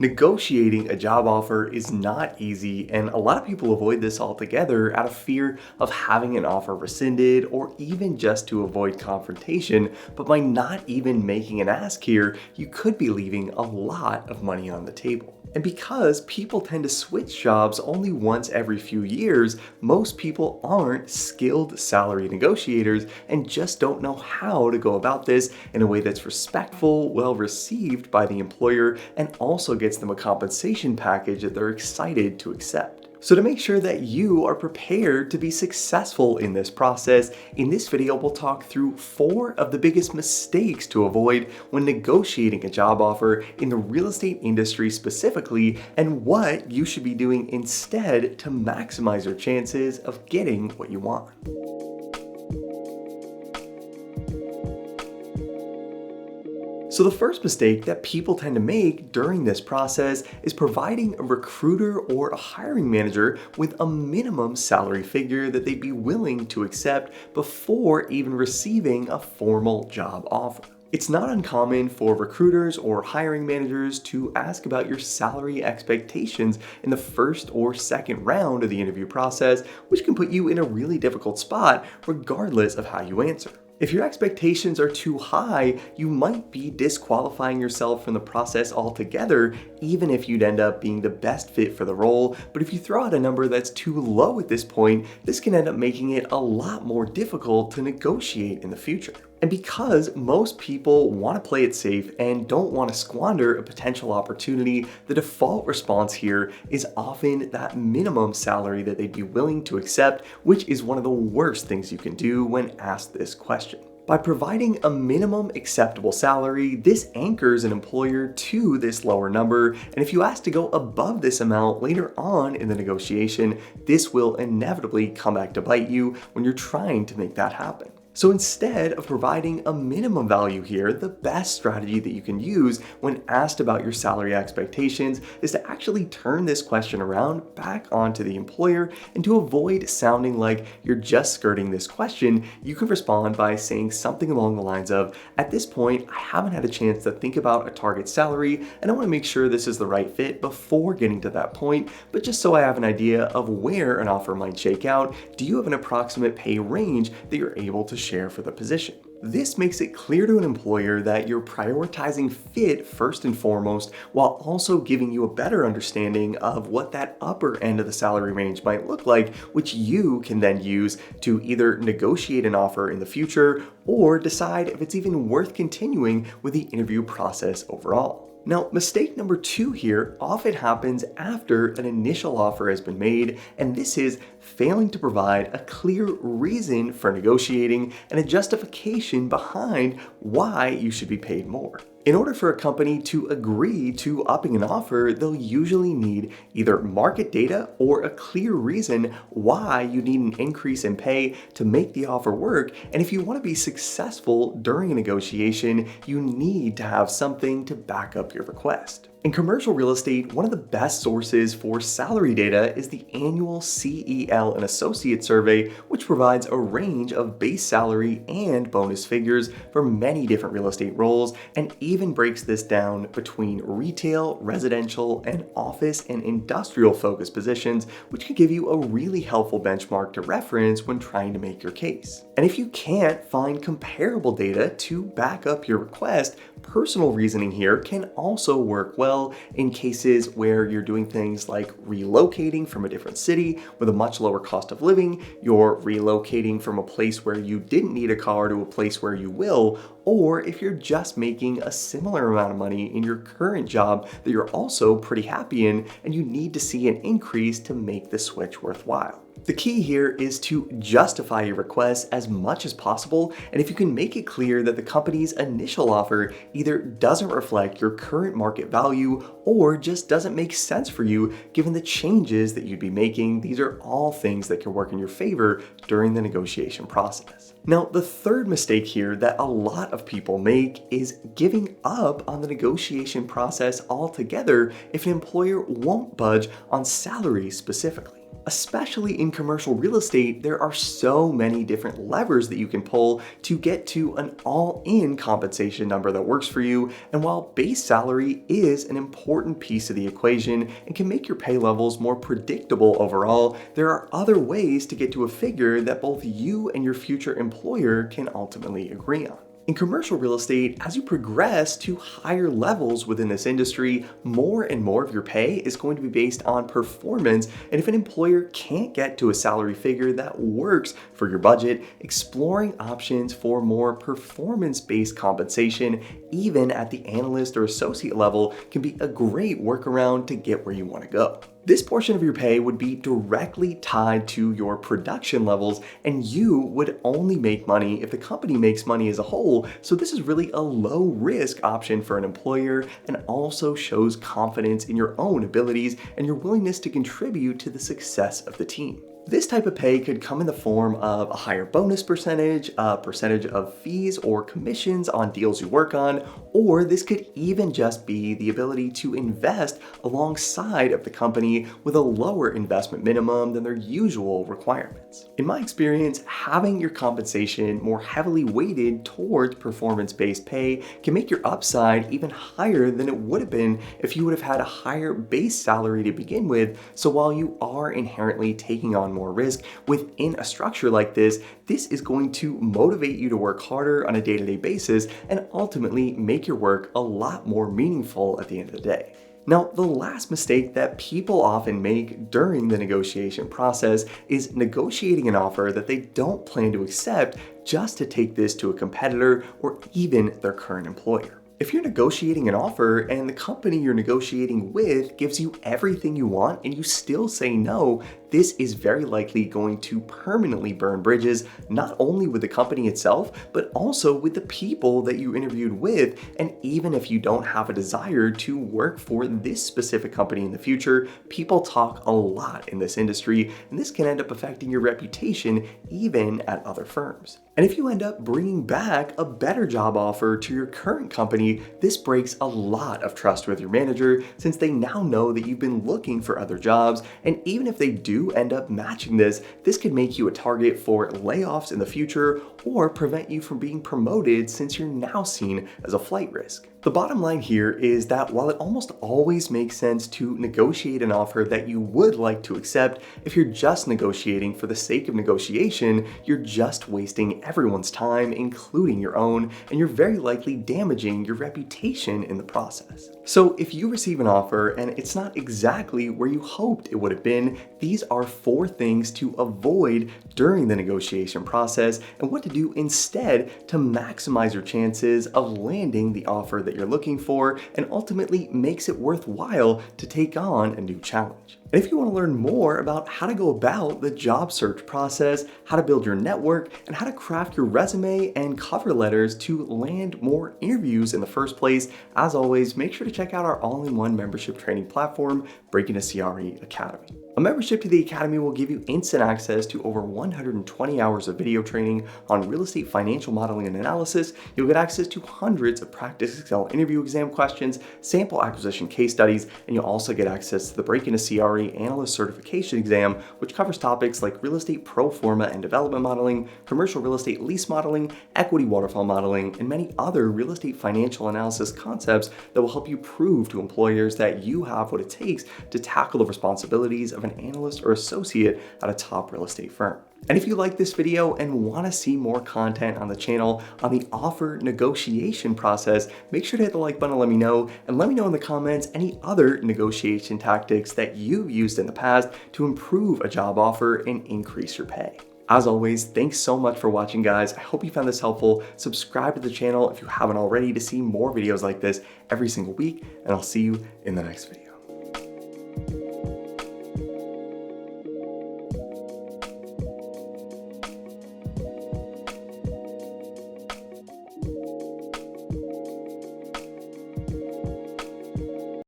Negotiating a job offer is not easy, and a lot of people avoid this altogether out of fear of having an offer rescinded or even just to avoid confrontation. But by not even making an ask here, you could be leaving a lot of money on the table. And because people tend to switch jobs only once every few years, most people aren't skilled salary negotiators and just don't know how to go about this in a way that's respectful, well received by the employer, and also gets them a compensation package that they're excited to accept. So to make sure that you are prepared to be successful in this process, in this video we'll talk through 4 of the biggest mistakes to avoid when negotiating a job offer in the real estate industry specifically, and what you should be doing instead to maximize your chances of getting what you want. So the first mistake that people tend to make during this process is providing a recruiter or a hiring manager with a minimum salary figure that they'd be willing to accept before even receiving a formal job offer. It's not uncommon for recruiters or hiring managers to ask about your salary expectations in the first or second round of the interview process, which can put you in a really difficult spot regardless of how you answer. If your expectations are too high, you might be disqualifying yourself from the process altogether, even if you'd end up being the best fit for the role. But if you throw out a number that's too low at this point, this can end up making it a lot more difficult to negotiate in the future. And because most people want to play it safe and don't want to squander a potential opportunity, the default response here is often that minimum salary that they'd be willing to accept, which is one of the worst things you can do when asked this question. By providing a minimum acceptable salary, this anchors an employer to this lower number, and if you ask to go above this amount later on in the negotiation, this will inevitably come back to bite you when you're trying to make that happen. So instead of providing a minimum value here, the best strategy that you can use when asked about your salary expectations is to actually turn this question around back onto the employer, and to avoid sounding like you're just skirting this question, you can respond by saying something along the lines of, "At this point, I haven't had a chance to think about a target salary, and I want to make sure this is the right fit before getting to that point, but just so I have an idea of where an offer might shake out, do you have an approximate pay range that you're able to share for the position?" This makes it clear to an employer that you're prioritizing fit first and foremost, while also giving you a better understanding of what that upper end of the salary range might look like, which you can then use to either negotiate an offer in the future or decide if it's even worth continuing with the interview process overall. Now, mistake number 2 here often happens after an initial offer has been made, and this is failing to provide a clear reason for negotiating and a justification behind why you should be paid more. In order for a company to agree to upping an offer, they'll usually need either market data or a clear reason why you need an increase in pay to make the offer work. And if you want to be successful during a negotiation, you need to have something to back up your request. In commercial real estate, one of the best sources for salary data is the annual CEL and Associate survey, which provides a range of base salary and bonus figures for many different real estate roles, and even breaks this down between retail, residential, and office and industrial focused positions, which can give you a really helpful benchmark to reference when trying to make your case. And if you can't find comparable data to back up your request, personal reasoning here can also work well in cases where you're doing things like relocating from a different city with a much lower cost of living, you're relocating from a place where you didn't need a car to a place where you will, or if you're just making a similar amount of money in your current job that you're also pretty happy in and you need to see an increase to make the switch worthwhile. The key here is to justify your request as much as possible, and if you can make it clear that the company's initial offer either doesn't reflect your current market value or just doesn't make sense for you given the changes that you'd be making, these are all things that can work in your favor during the negotiation process. Now, the third mistake here that a lot of people make is giving up on the negotiation process altogether if an employer won't budge on salary specifically. Especially in commercial real estate, there are so many different levers that you can pull to get to an all-in compensation number that works for you. And while base salary is an important piece of the equation and can make your pay levels more predictable overall, there are other ways to get to a figure that both you and your future employer can ultimately agree on. In commercial real estate, as you progress to higher levels within this industry, more and more of your pay is going to be based on performance. And if an employer can't get to a salary figure that works for your budget, exploring options for more performance-based compensation, even at the analyst or associate level, can be a great workaround to get where you want to go. This portion of your pay would be directly tied to your production levels, and you would only make money if the company makes money as a whole. So this is really a low risk option for an employer and also shows confidence in your own abilities and your willingness to contribute to the success of the team. This type of pay could come in the form of a higher bonus percentage, a percentage of fees or commissions on deals you work on, or this could even just be the ability to invest alongside of the company with a lower investment minimum than their usual requirements. In my experience, having your compensation more heavily weighted towards performance-based pay can make your upside even higher than it would have been if you would have had a higher base salary to begin with. So while you are inherently taking on more risk within a structure like this is going to motivate you to work harder on a day-to-day basis and ultimately make your work a lot more meaningful at the end of the day. Now, the last mistake that people often make during the negotiation process is negotiating an offer that they don't plan to accept just to take this to a competitor or even their current employer. If you're negotiating an offer and the company you're negotiating with gives you everything you want and you still say no, this is very likely going to permanently burn bridges, not only with the company itself, but also with the people that you interviewed with. And even if you don't have a desire to work for this specific company in the future, people talk a lot in this industry, and this can end up affecting your reputation even at other firms. And if you end up bringing back a better job offer to your current company, this breaks a lot of trust with your manager since they now know that you've been looking for other jobs. And even if they do end up matching this could make you a target for layoffs in the future or prevent you from being promoted since you're now seen as a flight risk. The bottom line here is that while it almost always makes sense to negotiate an offer that you would like to accept, if you're just negotiating for the sake of negotiation, you're just wasting everyone's time, including your own, and you're very likely damaging your reputation in the process. So if you receive an offer and it's not exactly where you hoped it would have been, these are 4 things to avoid during the negotiation process and what to do instead to maximize your chances of landing the offer that you're looking for and ultimately makes it worthwhile to take on a new challenge. And if you want to learn more about how to go about the job search process, how to build your network, and how to craft your resume and cover letters to land more interviews in the first place, as always, make sure to check out our all-in-one membership training platform, Breaking a CRE Academy. A membership to the Academy will give you instant access to over 120 hours of video training on real estate financial modeling and analysis. You'll get access to hundreds of practice Excel interview exam questions, sample acquisition case studies, and you'll also get access to the Breaking a CRE Analyst Certification exam, which covers topics like real estate pro forma and development modeling, commercial real estate lease modeling, equity waterfall modeling, and many other real estate financial analysis concepts that will help you prove to employers that you have what it takes to tackle the responsibilities of an analyst or associate at a top real estate firm. And if you like this video and want to see more content on the channel on the offer negotiation process, make sure to hit the like button and let me know in the comments any other negotiation tactics that you've used in the past to improve a job offer and increase your pay. As always, thanks so much for watching, guys. I hope you found this helpful. Subscribe to the channel if you haven't already to see more videos like this every single week, and I'll see you in the next video.